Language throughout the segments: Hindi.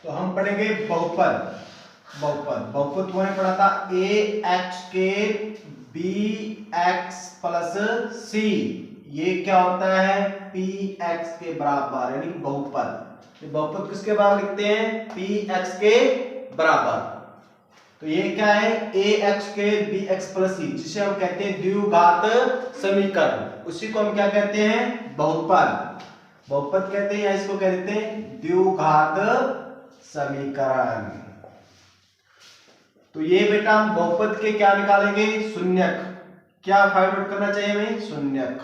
तो हम पढ़ेंगे बहुपद। बहुपद को हमने पढ़ा था ए एक्स के बी एक्स प्लस सी, ये क्या होता है पी एक्स के बराबर, यानी कि बहुपद। तो बहुपद किसके बराबर लिखते हैं, पी एक्स के बराबर। तो ये क्या है, ए एक्स के बी एक्स प्लस सी, जिसे हम कहते हैं द्विघात समीकरण, उसी को हम क्या कहते हैं, बहुपद। बहुपद कहते हैं या इसको कहते हैं द्विघात समीकरण। तो ये बेटा हम बहुपद के क्या निकालेंगे, शून्यक। क्या फाइंड आउट करना चाहिए हमें, शून्यक।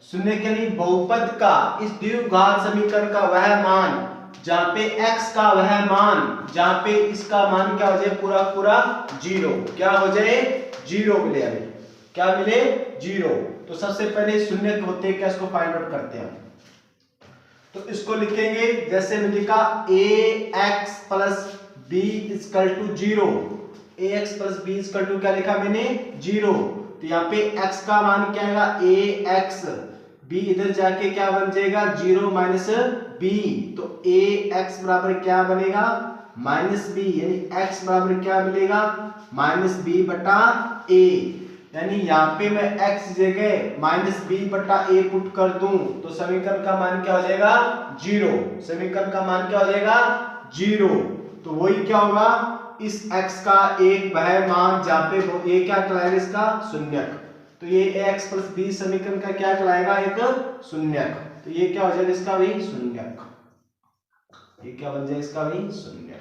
शून्यक यानी बहुपद का इस द्विघात समीकरण का वह मान जहां पे x का वह मान, जहां पे इसका मान क्या हो जाए, पूरा पूरा जीरो। क्या हो जाए, जीरो मिले हमें। क्या मिले, जीरो। तो सबसे पहले शून्यक होते हैं क्या, इसको फाइंड आउट करते हैं। तो इसको लिखेंगे जैसे मैंने लिखा A X plus B equal to zero. A X plus B equal to क्या लिखा मैंने, जीरो। तो यहाँ पे x का मान क्या आएगा, ए एक्स, बी इधर जाके क्या बन जाएगा, जीरो माइनस बी। तो ए एक्स बराबर क्या बनेगा, माइनस बी, यानी x बराबर क्या मिलेगा, माइनस बी बटा ए। यानी यहाँ पे मैं x जगह माइनस बी बटा ए पुट कर दूं तो समीकरण का मान क्या हो जाएगा, जीरो। समीकरण का मान क्या हो जाएगा, जीरो। तो वही क्या होगा, इस x का एक वह मान जहां पे वो ए क्या कहलाएगा, इसका शून्यक। तो ये x प्लस बी समीकरण का क्या कहलाएगा, एक शून्यक। तो ये क्या हो जाएगा, इसका भी शून्यक। ये क्या बन जाएगा, इसका भी शून्यक।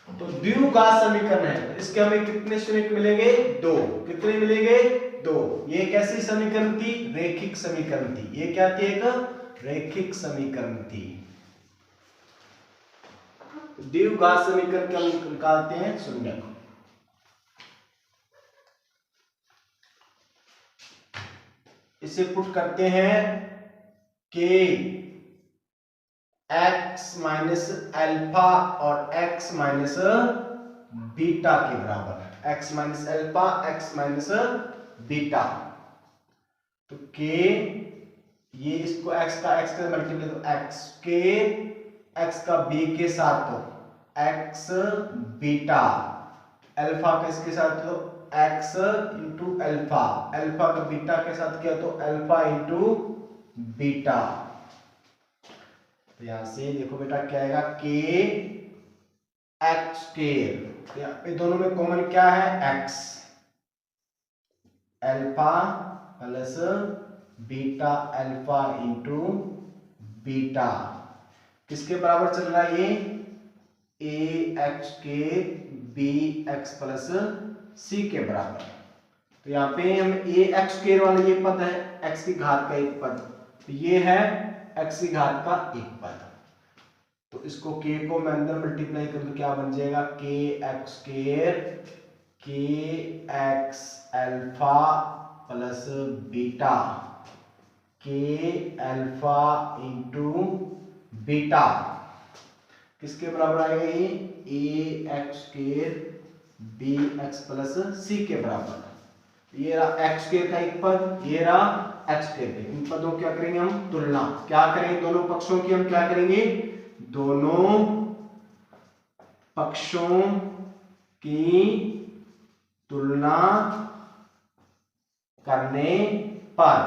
तो द्विघात समीकरण है, इसके हमें कितने शून्यक मिलेंगे, दो। कितने मिलेंगे, दो। ये कैसी समीकरण थी, रैखिक समीकरण थी। ये क्या थी, एक रैखिक समीकरण थी। द्विघात समीकरण के हम निकालते हैं शून्यक। इसे पुट करते हैं के x माइनस अल्फा और x माइनस बीटा के बराबर। x minus alpha, x minus beta. तो k, ये इसको x का x का मल्टीप्लाई, तो x के x का b के साथ तो x बीटा, अल्फा का इसके साथ तो x इंटू अल्फा, अल्फा का बीटा के साथ किया तो अल्फा इंटू बीटा। तो यहां से देखो बेटा क्या आएगा, के एक्स स्क्वायर, यहाँ पे दोनों में कॉमन क्या है, x, alpha plus beta alpha into beta, किसके बराबर चल रहा है ये, ए एक्स के बी एक्स प्लस सी के बराबर। तो यहाँ पे हम ए एक्स स्क्वायर वाला ये पद है, x की घात का एक पद, तो ये है x की घात का एक पद। तो इसको k को मैं अंदर मल्टीप्लाई कर दूं, क्या बन जाएगा, k x square k x alpha plus beta k alpha into beta, किसके बराबर आएगा ये, a x square b x plus c के बराबर। ये रहा एक्स स्क्वायर का एक पद, ये रहा एक्स स्क्वायर का। इन पदों क्या करेंगे हम, तुलना। क्या करेंगे, दोनों पक्षों की हम क्या करेंगे, दोनों पक्षों की तुलना करने पर,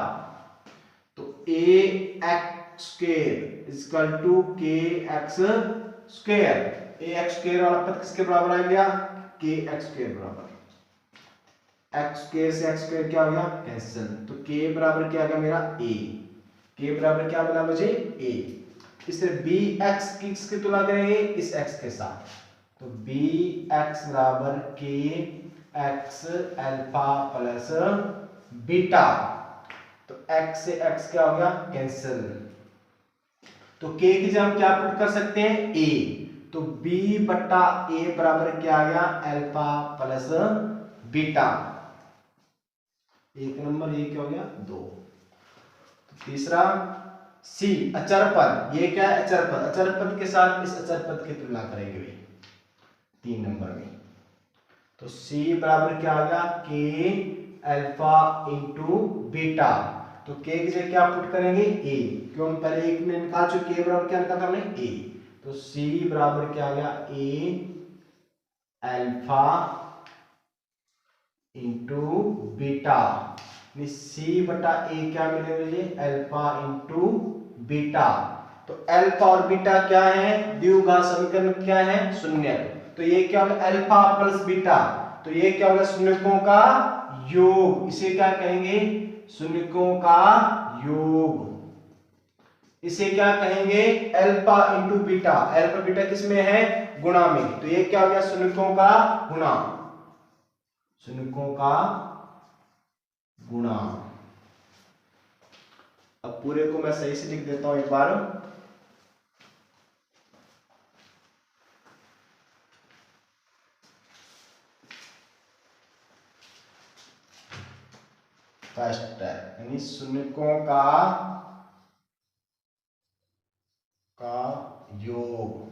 तो ए एक्स स्क्वायर इक्वल टू के एक्स स्क्वायर, ए एक्स स्क्वायर वाला पद किसके बराबर आ गया, के एक्स स्क्वायर बराबर, एक्स स्क्वायर से एक्स स्क्वायर क्या हो गया, कैंसिल। तो के बराबर क्या आ गया मेरा, ए। के बराबर क्या मिला मुझे, ए। इससे बी एक्स किसकी तुलना करेंगे, इस एक्स के साथ, तो बी एक्स बराबर के एक्स अल्फा प्लस बीटा, तो x से x क्या हो गया, कैंसिल। तो k की जगह हम क्या पुट कर सकते हैं, a। तो b बट्टा a बराबर क्या आ गया, अल्फा प्लस बीटा। एक नंबर ये क्या हो गया, दो। तो तीसरा c, अचर पद। ये क्या है, अचर पद। अचर पद के साथ इस अचर पद की तुलना करेंगे भाई 3 नंबर में। तो c बराबर क्या आ गया, k अल्फा इंटू बीटा। तो k की जगह क्या पुट करेंगे, a, क्यों हम पहले एक ने निकाल चुके, k बराबर क्या निकाला हमने, a। तो C बराबर क्या आ गया A alpha into beta. C बटा A क्या मिलेगा मुझे अल्फा इंटू बीटा। तो अल्फा और बीटा क्या है द्विघात समीकरण क्या है शून्य। तो ये क्या होगा अल्फा प्लस बीटा। तो ये क्या होगा शून्यकों का योग। इसे क्या कहेंगे शून्यकों का योग। इसे क्या कहेंगे alpha into beta. Alpha beta किसमें है गुणा में। तो ये क्या हो गया शून्यकों का गुणा। शून्यकों का गुणा। अब पूरे को मैं सही से लिख देता हूं एक बार। फर्स्ट यानी शून्यकों का योग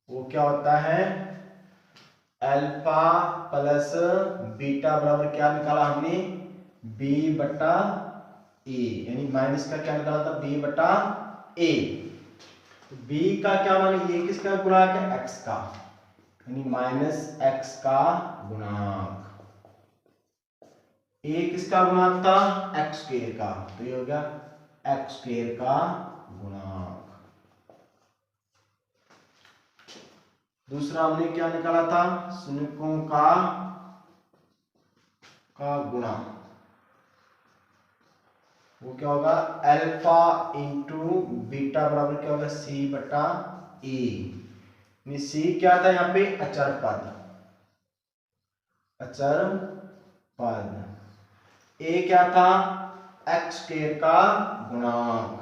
वो क्या होता है अल्फा प्लस बीटा बराबर क्या निकाला हमने b बटा ए। यानी माइनस का क्या निकाला था b बटा ए। b का क्या मान ये किसका गुणांक है x का यानी माइनस x का गुणांक। a किसका गुणांक था x स्क्वायर का। तो ये हो गया x स्क्वायर का गुणांक। दूसरा हमने क्या निकाला था शून्यकों का गुणा। वो क्या होगा अल्फा इंटू बीटा बराबर क्या होगा c बटा ए। c क्या था यहाँ पे अचर पद। अचर पद। a क्या था x स्क्वायर का गुणांक।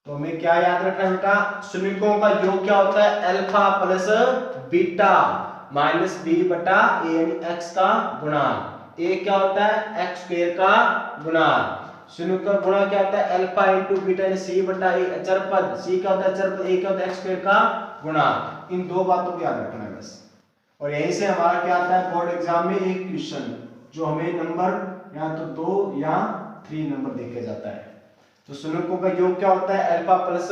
तो हमें क्या याद रखना है बेटा शून्यकों का योग क्या होता है alpha plus beta minus b बटा ए यानी x का गुणांक। a क्या होता है x स्क्वायर का गुणांक। शून्य का गुणा क्या होता है अल्फा इंटू बीटा यानी c बटा ए अचर पद। c क्या होता है अचर पद a क्या होता है x स्क्वायर का गुणांक। इन दो बातों को याद रखना है बस। और यहीं से हमारा क्या आता है बोर्ड एग्जाम में एक क्वेश्चन जो हमें नंबर या तो 2 या 3 नंबर देके जाता है। तो शून्यकों का योग क्या होता है अल्फा प्लस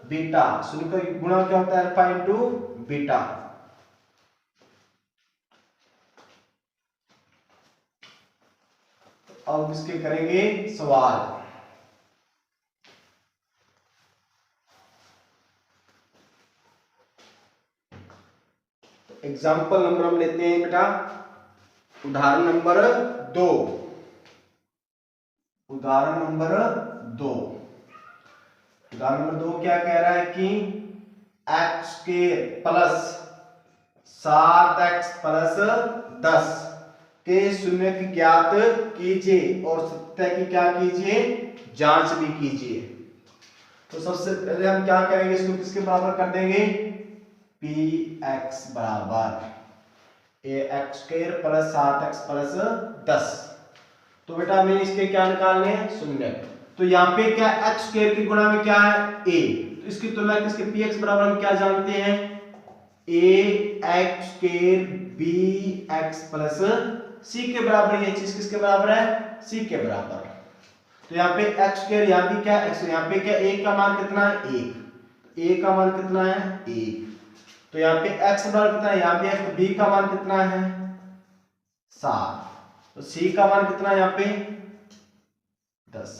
बीटा। शून्य का गुणा क्या होता है अल्फा इंटू बीटा। अब इसके करेंगे सवाल। तो एग्जाम्पल नंबर हम लेते हैं बेटा उदाहरण नंबर 2। उदाहरण नंबर 2 क्या कह रहा है कि x square plus 7x plus 10 के शून्य की ज्ञात कीजिए और सत्य की क्या कीजिए जांच भी कीजिए। तो सबसे पहले हम क्या करेंगे इसको किसके बराबर कर देंगे px बराबर ax square plus 7x plus 10। तो बेटा हमें इसके क्या निकालने हैं शून्य। तो यहाँ पे क्या x स्क्वायर की गुणा में क्या है a। तो इसकी तुलना किसके px बराबर हम क्या जानते हैं ax square bx plus c के बराबर। ये चीज किसके बराबर है c के बराबर। तो यहाँ पे x स्क्वायर यहाँ पे क्या x यहाँ पे क्या a का मान कितना है 1। a का मान कितना है 1। तो यहाँ पे x बराबर कितना है यहाँ पे x। b का मान कितना है 7। तो c का मान कितना है यहाँ पे 10।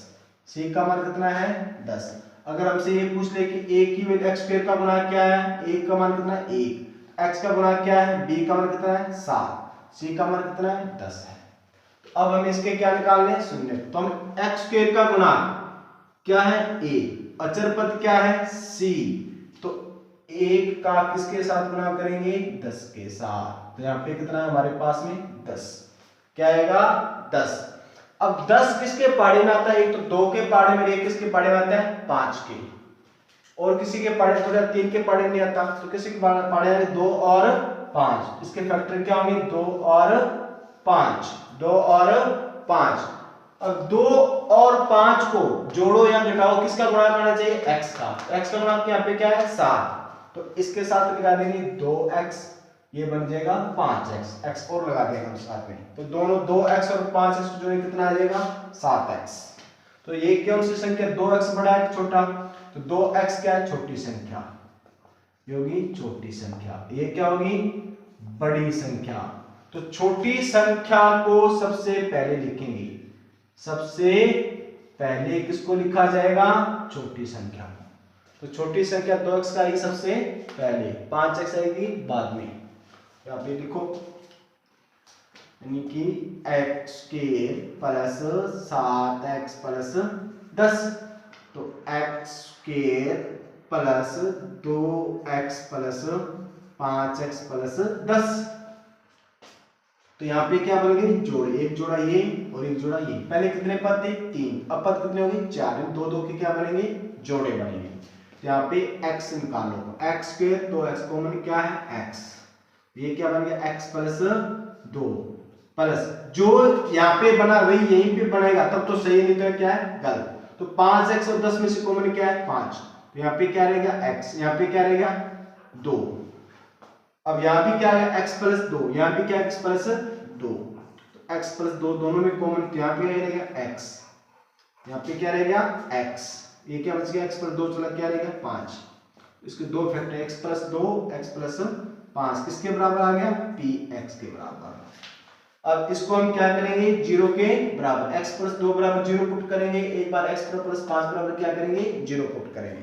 c का मान कितना है 10। अगर हमसे ये पूछ ले कि a की वैल्यू x स्क्वायर का गुणा क्या है a का मान कितना है 1। x का गुणा क्या है b का मान कितना है 7। c का मान कितना है 10 है। तो अब हम इसके क्या निकालने हैं शून्य। तो हम x स्क्वायर का गुणा क्या है a अचर पद क्या है c। तो 1 का किसके साथ गुणा करेंगे 10 के साथ। तो यहाँ पे कितना है हमारे पास में 10 क्या आएगा 10। अब 10 किसके पाड़े में आता है एक तो 2 के पाड़े में एक किसके पाड़े में आता है 5 के। और किसी के पाड़े थोड़ा 3 के पाड़े नहीं आता। तो किसी के पाड़े में 2 और 5। इसके फैक्टर क्या होंगे 2 और 5। 2 और 5। अब 2 और 5 को जोड़ो या घटाओ किसका गुणा करना चाहिए x का। x का गुणा यहाँ पे क्या है 7। तो इसके साथ लगा देंगे 2x ये बन जाएगा 5x। x और लगा देंगे हम साथ में। तो दोनों 2x और 5x को जोड़े कितना आ जाएगा 7x। तो ये कौन सी संख्या 2x बड़ा है छोटा, तो 2x क्या है छोटी संख्या, ये होगी छोटी संख्या, ये क्या होगी बड़ी संख्या। तो छोटी संख्या को सबसे पहले लिखेंगे, सबसे पहले किसको लिखा जाएगा छोटी संख्या। तो छोटी संख्या 2x का आएगी सबसे पहले, 5x आएगी बाद में। यहाँ पे लिखो यानी कि x square plus 7x plus 10, तो x square plus 2x plus 5x plus 10। तो यहाँ पे क्या बन गए जोड़े, एक जोड़ा ये और एक जोड़ा ये। पहले कितने पद थे 3, अब पद कितने होंगे 4, दो दो के क्या बनेंगे जोड़े बनेंगे। तो यहाँ पे x निकालो, x स्क्वायर 2x कॉमन क्या है x, ये क्या बन गया x प्लस 2 प्लस जो यहाँ पे बना वही यहीं पे बनेगा तब तो सही, नहीं तो क्या है गलत। तो 5x और 10 में से कॉमन क्या है 5, तो यहाँ पे क्या रहेगा x, यहाँ पे क्या रहेगा 2। अब यहाँ भी क्या है x प्लस 2, यहाँ भी क्या x प्लस 2, तो x प्लस 2 दोनों में कॉमन, तो यहाँ पे रहेगा x, यहाँ पे क्या रहेगा x, ये क्या बच गया x प्लस 2 चला क्या रहेगा 5, इसके दो factor x plus 2 x plus 5 किसके बराबर आ गया px के बराबर। अब इसको हम क्या करेंगे 0 के बराबर, x प्लस 2 बराबर 0 पुट करेंगे, एक बार x प्लस 5 बराबर क्या करेंगे 0 पुट करेंगे।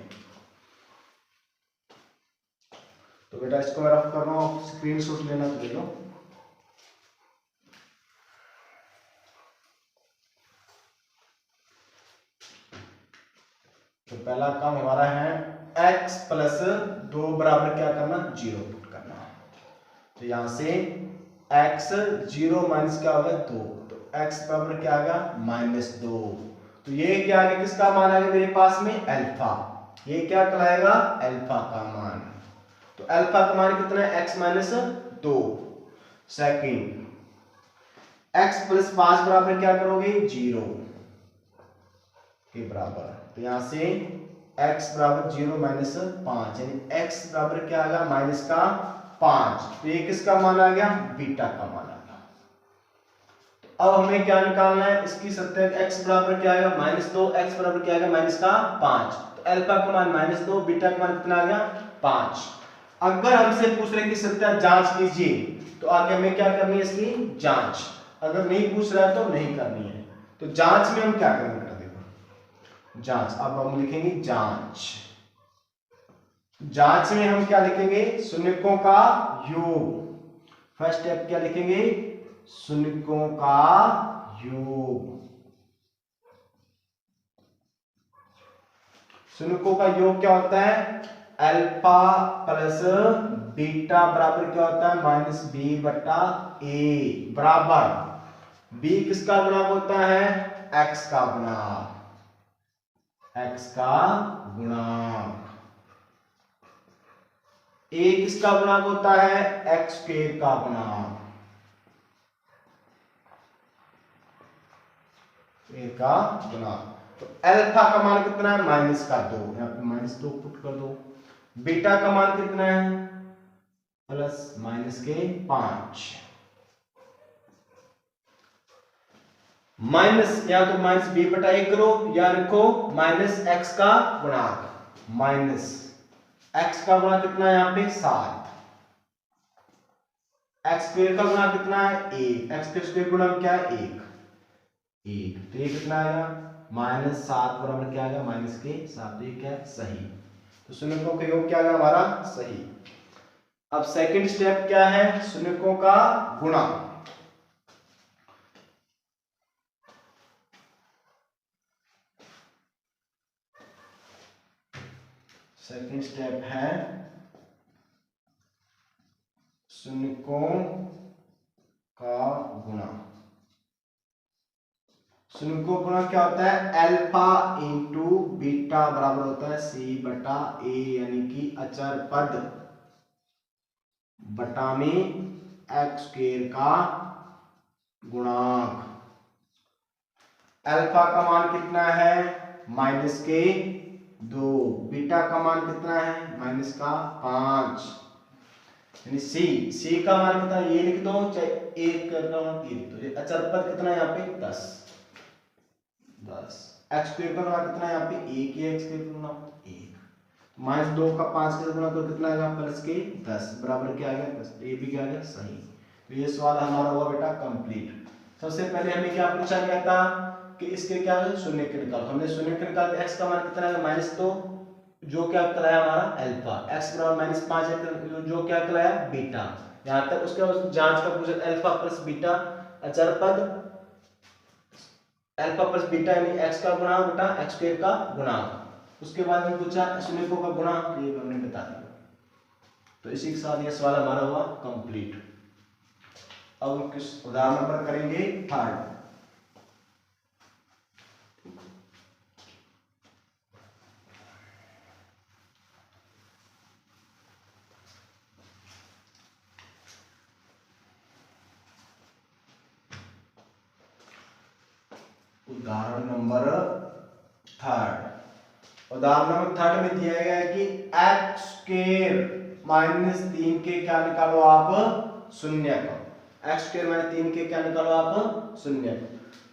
तो बेटा इसको मैं रफ कर रहा हूं, स्क्रीनशॉट लेना तो ले लो। तो पहला काम हमारा है x प्लस 2 बराबर क्या करना 0 पुट करना। तो यहां से x 0 माइनस क्या होगा 2, तो x बराबर क्या आएगा -2। तो ये क्या आ गया किसका मान आ गया मेरे पास में अल्फा, ये क्या कहलाएगा अल्फा का मान। तो अल्फा का मान कितना है x -2। सेकंड x प्लस 5 बराबर क्या करोगे 0 के बराबर, तो यहां से x बराबर 0 माइनस 5 यानी x बराबर क्या आएगा माइनस का 5, तो ये किसका मान आ गया बीटा का मान आ गया। तो अब हमें क्या निकालना है इसकी सत्य, x बराबर क्या आएगा -2, x बराबर क्या आएगा माइनस का 5, तो अल्फा का मान -2, बीटा का मान कितना आ गया 5। अगर हमसे पूछ रहे कि सत्य जांच कीजिए तो आगे हमें क्या करनी है इसकी जांच, अगर नहीं पूछ रहा है तो नहीं करनी है। तो जांच में हम क्या करेंगे देखो जांच, अब हम लिखेंगे जांच, जांच में हम क्या लिखेंगे शून्यकों का योग। फर्स्ट स्टेप क्या लिखेंगे शून्यकों का योग, शून्यकों का योग क्या होता है अल्फा प्लस बीटा बराबर क्या होता है -b बटा a बराबर b किसका गुणक होता है x का गुणक, x का गुणक, a किसका गुणक होता है x स्क्वायर का गुणक, a का गुणक। तो अल्फा का मान कितना है -2, यहाँ पे -2 पुट कर दो। बीटा का मान कितना है प्लस -5, माइनस या तो -b बटा a करो या रखो -x का गुणक, माइनस x का गुणा कितना है यहाँ पे 7, x स्क्वायर का गुणा कितना है 1, x के स्क्वायर गुणा क्या है 1, तो ये कितना आएगा -7 बराबर क्या आएगा -7, तो ये क्या है सही। तो शून्यकों का योग क्या आएगा हमारा सही। अब सेकंड स्टेप क्या है शून्यकों का गुणा। सेकंड स्टेप है शून्यकों का गुणा। शून्यकों का गुणा क्या होता है अल्फा इंटू बीटा बराबर होता है c बटा a, यानी कि अचर पद बटा में x स्क्वायर का गुणांक। अल्फा का मान कितना है -2, बीटा का मान कितना है -5, यानी c का मान कितना ये लिख दो चाहे 1 करना हो ये लिख दो। अचर पद कितना है यहाँ पे 10। एक्स स्क्वायर का गुणा कितना है यहाँ पे 1 है, एक्स स्क्वायर का गुणा 1 माइनस 2 का 5 के गुणा तो कितना आएगा प्लस के 10 बराबर क्या आ गया 10। ये भी क्या आ गया सही। तो ये सवाल हमारा हुआ बेटा कंप्लीट। सबसे पहले हमें क्या पूछा गया था कि इसके क्या है शून्य के निकाल, हमने शून्य के निकाल एक्स का मान कितना है माइनस 2 जो क्या कहलाया हमारा अल्फा, एक्स बराबर माइनस 5 है जो क्या कहलाया बीटा। यहां तक उसके बाद जांच का पूछा अल्फा प्लस बीटा अचर पद अल्फा प्लस बीटा यानी एक्स का गुणा बेटा एक्स स्क्वायर का गुणा। उसके बाद में पूछा शून्यकों का गुणा, ये हमने बता दिया। तो इसी के साथ ये सवाल हमारा हुआ कंप्लीट। अब हम किस उदाहरण नंबर करेंगे थर्ड। उदाहरण नंबर थर्ड। उदाहरण नंबर थर्ड में दिया गया है कि एक्स स्क्वायर माइनस 3 के क्या निकालो आप शून्य को, एक्स स्क्वायर माइनस 3 के क्या निकालो आप शून्य को।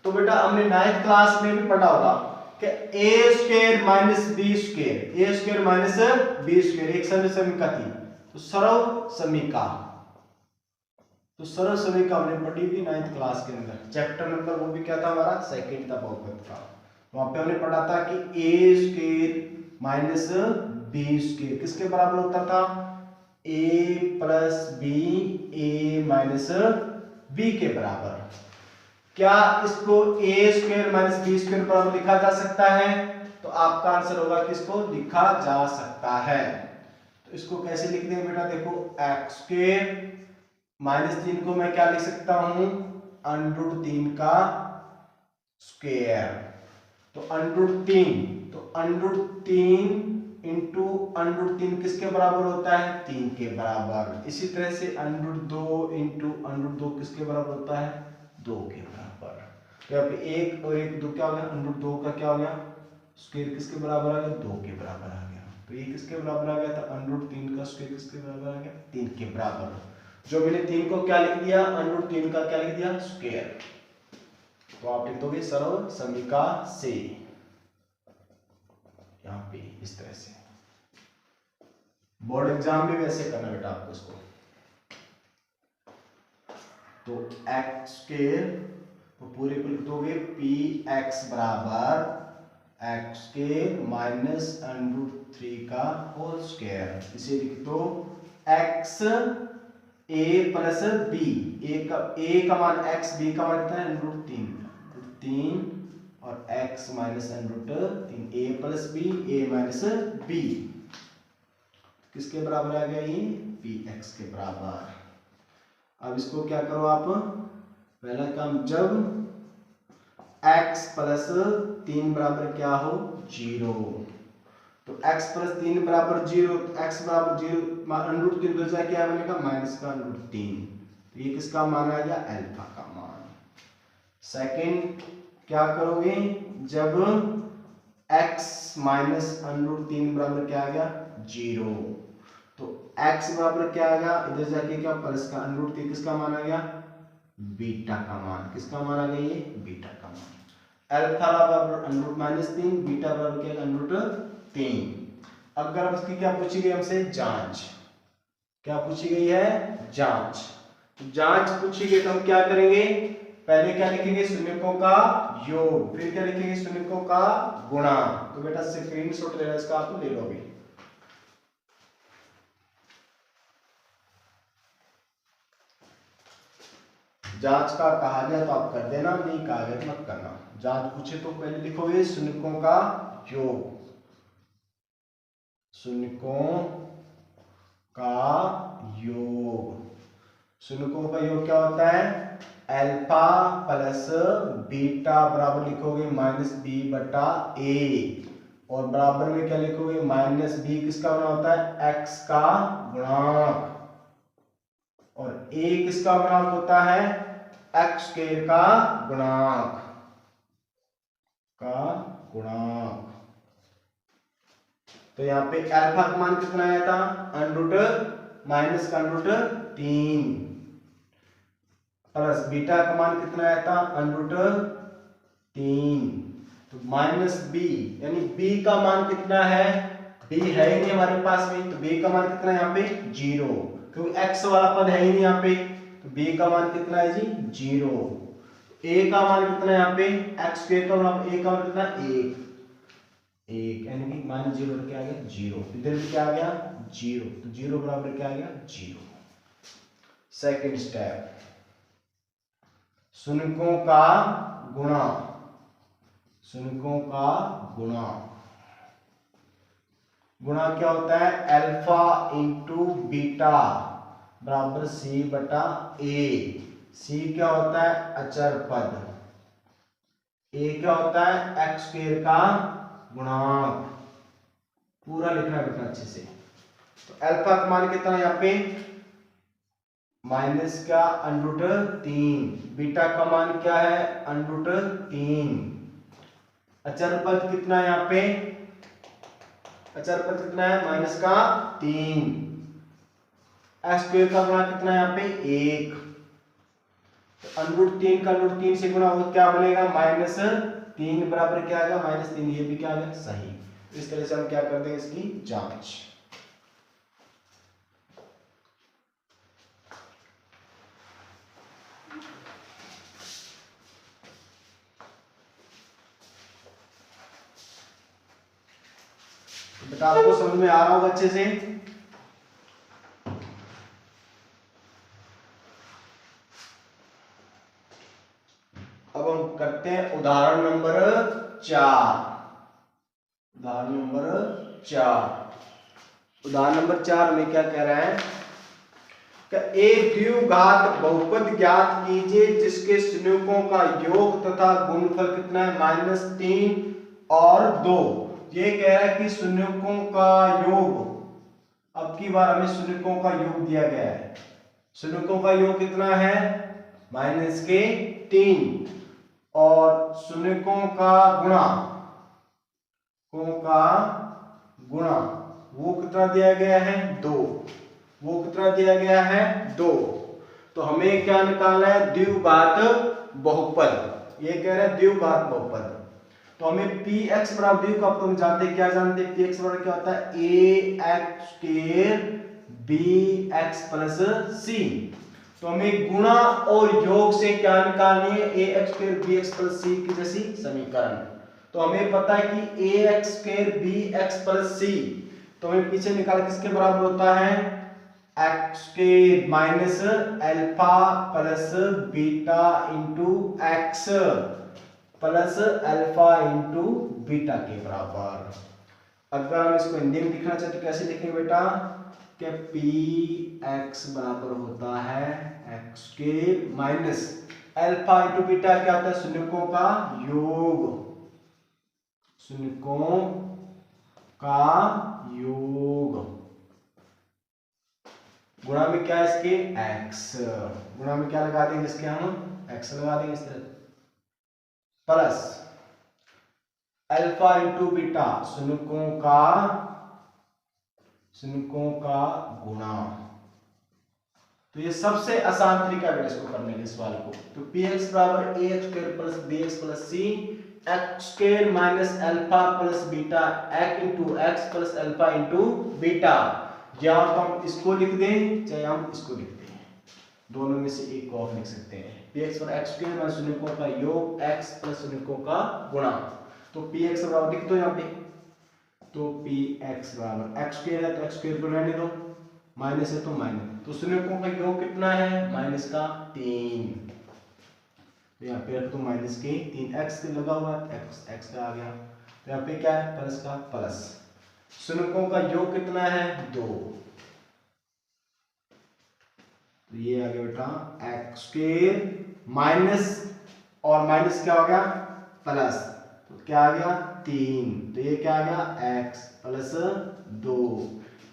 तो बेटा हमने 9th क्लास में भी पढ़ा होगा कि ए स्क्वायर माइनस बी स्क्वायर, ए स्क्वायर माइनस बी स्क्वायर एक सरल समीकरण थी। तो सरल समीकरण, तो सरल समीकरण हमने पढ़ी थी 9th क्लास के अंदर, चैप्टर नंबर वो भी क्या था हमारा सेकंड था बहुपद का। वहां पे हमने पढ़ा था कि ए स्क्वायर माइनस बी स्क्वायर किसके बराबर होता था ए प्लस बी ए माइनस बी के बराबर। क्या इसको ए स्क्वायर माइनस बी स्क्वायर बराबर लिखा जा सकता है? तो आपका आंसर होगा कि इसको लिखा जा सकता है। तो इसको कैसे लिखते हैं बेटा, देखो एक्स स्क्वायर माइनस 3 को मैं क्या लिख सकता हूं अंडर 3 का स्क्वायर। तो अंडर 3, तो अंडर 3 इंटू अंडर 3 किसके बराबर होता है 3 के बराबर। इसी तरह से अंडर 2 इंटू अंडर 2 किसके बराबर होता है 2 के बराबर। तो यहाँ पे 1 और 1 2 क्या हो गया अंडर 2 का क्या हो गया स्क्वायर किसके बराबर आ गया 2 के बराबर आ गया। तो ये किसके बराबर आ गया था अंडर 3 का स्क्वायर किसके बराबर आ गया 3 के बराबर। जो मैंने 3 को क्या लिख दिया अंडर 3 का क्या लिख दिया स्क्वायर। तो आप लिख दोगे सरल समीकरण से यहाँ पे इस तरह से। बोर्ड एग्जाम में वैसे करना बेटा आपको इसको। तो एक्स स्क्वायर तो पूरे को लिख दोगे पी एक्स बराबर एक्स स्क्वायर माइनस अंडर 3 का होल स्क्वायर। इसे लिख दो एक्स ए प्लस बी, ए का मान एक्स बी का मान कितना है अंडर 3 और x माइनस अंडर 3 ए प्लस बी ए माइनस बी किसके बराबर आ गया ये पी एक्स के बराबर। अब इसको क्या करो आप पहला काम जब x प्लस 3 बराबर क्या हो 0 तो x प्लस 3 बराबर 0 तो x बराबर 0 अंडर 3 बचा क्या बनेगा माइनस का अंडर 3। तो ये किसका मान आ गया अल्फा का मान। सेकंड क्या करोगे जब x माइनस अंडर 3 बराबर क्या आ गया 0 तो x बराबर क्या आ गया इधर जाके क्या प्लस का अंडर 3 किसका मान आ गया बीटा का मान। किसका मान आ गया ये बीटा का मान। अल्फा बराबर अंडर माइनस 3 बीटा बराबर क्या अंडर 3। अगर अब इसकी क्या पूछी गई हमसे जांच, क्या पूछी गई है जांच। जांच पूछी गई तो हम क्या करेंगे पहले क्या लिखेंगे शून्यकों का योग फिर क्या लिखेंगे शून्यकों का गुणा। तो बेटा स्क्रीनशॉट लेना इसका आप ले लोगे। जांच का कहा गया तो आप कर देना, नहीं कहा गया तो मत करना। जांच पूछे तो पहले लिखोगे शून्यकों का योग, शून्यकों का योग। शून्यकों का योग क्या होता है अल्फा प्लस बीटा बराबर लिखोगे माइनस बी बटा ए और बराबर में क्या लिखोगे माइनस बी किसका गुणा होता है एक्स का गुणांक और ए किसका गुणांक होता है एक्स स्क्वायर का गुणांक तो यहाँ पे अल्फा का मान कितना आया था अंडर माइनस का अंडर 3 प्लस बीटा का मान कितना आया था अंडर 3 तो माइनस बी, यानी बी का मान कितना है, बी है ही नहीं हमारे पास में, तो बी का मान कितना है यहाँ पे 0, क्योंकि एक्स वाला पद है ही नहीं यहाँ पे, तो बी का मान कितना है जी 0। ए का मान कितना है यहाँ पे, एक्स स्क्वायर का मान, ए का मान कितना 1, यानी कि माइनस 0 क्या आ गया 0, इधर भी क्या आ गया 0, तो 0 बराबर क्या आ गया 0। सेकंड स्टेप, शून्यकों का गुणा, शून्यकों का गुणा, गुणा क्या होता है, अल्फा इंटू बीटा बराबर सी बटा ए। सी क्या होता है, अचर पद, ए क्या होता है, एक्स स्क्वायर का गुणांक, पूरा लिखना है बेटा अच्छे से। तो अल्फा का मान कितना है यहाँ पे, माइनस का √3, बीटा का मान क्या है √3, अचर पद कितना है यहाँ पे, अचर पद कितना है माइनस का 3, एक्स स्क्वायर का गुणा कितना है यहाँ पे 1, तो √3 का √3 से गुणा हो क्या बनेगा -3 बराबर क्या आएगा -3, ये भी क्या आ गया सही। इस तरह से हम क्या करते हैं इसकी जांच। बेटा आपको समझ में आ रहा होगा अच्छे से। अब हम करते हैं उदाहरण नंबर 4। उदाहरण नंबर 4, उदाहरण नंबर 4 में क्या कह रहा है कि एक द्विघात बहुपद ज्ञात कीजिए जिसके शून्यकों का योग तथा गुणनफल कितना है -3 और 2। ये कह रहा है कि शून्यकों का योग, अब की बार हमें शून्यकों का योग दिया गया है, शून्यकों का योग कितना है -3 और शून्यकों का गुणा, वो कितना दिया गया है 2, वो कितना दिया गया है 2। तो हमें क्या निकालना है द्विघात बहुपद, ये कह रहा है द्विघात बहुपद। तो हमें px बराबर द्विघात हम जानते क्या जानते हैं, px बराबर क्या होता है ax² bx प्लस c। तो हमें गुणा और योग से क्या निकालनी है ax² bx प्लस c की जैसी समीकरण। तो हमें पता है कि ax² bx प्लस c, तो हमें पीछे निकाल किसके बराबर होता है x² minus alpha plus beta into x plus alpha into beta के बराबर। अगर हम इसको हिंदी में लिखना चाहते तो कैसे लिखेंगे बेटा कि px बराबर होता है x² minus alpha into beta क्या होता है शून्यकों का योग, शून्यकों का योग, गुणा में क्या है इसके x, गुणा में क्या लगा देंगे इसके हम x लगा देंगे इस तरह, प्लस अल्फा इंटू बीटा शून्यकों का गुणा। तो ये सबसे आसान तरीका है इसको करने के सवाल को। तो px बराबर ax² plus bx plus c, x² minus alpha plus beta x into x plus alpha into beta. या तो हम इसको लिख दें चाहे हम इसको लिख दें, दोनों में से एक को आप लिख सकते हैं। px पर x² माइनस शून्यकों का योग x प्लस शून्यकों का गुणा। तो px बराबर लिख दो यहाँ पे, तो px बराबर x² है तो x² को रहने दो, माइनस है तो माइनस, तो शून्यकों का योग कितना है -3, तो यहाँ पे रख दो -3, x लगा हुआ है x का आ गया, तो यहाँ पे क्या है प्लस का प्लस, शून्यकों का योग कितना है 2, तो ये आ गया बेटा x² माइनस और माइनस क्या हो गया प्लस, तो क्या आ गया 3, तो ये क्या आ गया x प्लस 2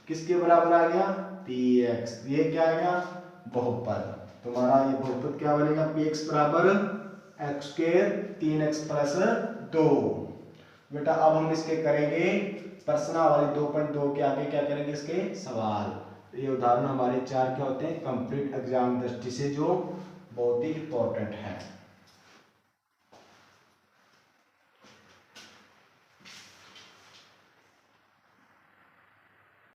किसके बराबर आ गया px, ये क्या आ गया बहुपद। तुम्हारा ये बहुपद क्या बनेगा px बराबर x² 3x प्लस 2। बेटा अब हम इसके करेंगे प्रश्नावली 2.2 के आगे क्या करेंगे इसके सवाल। तो ये उदाहरण हमारे 4 क्या होते हैं कंप्लीट एग्जाम दृष्टि से जो बहुत ही इंपॉर्टेंट है।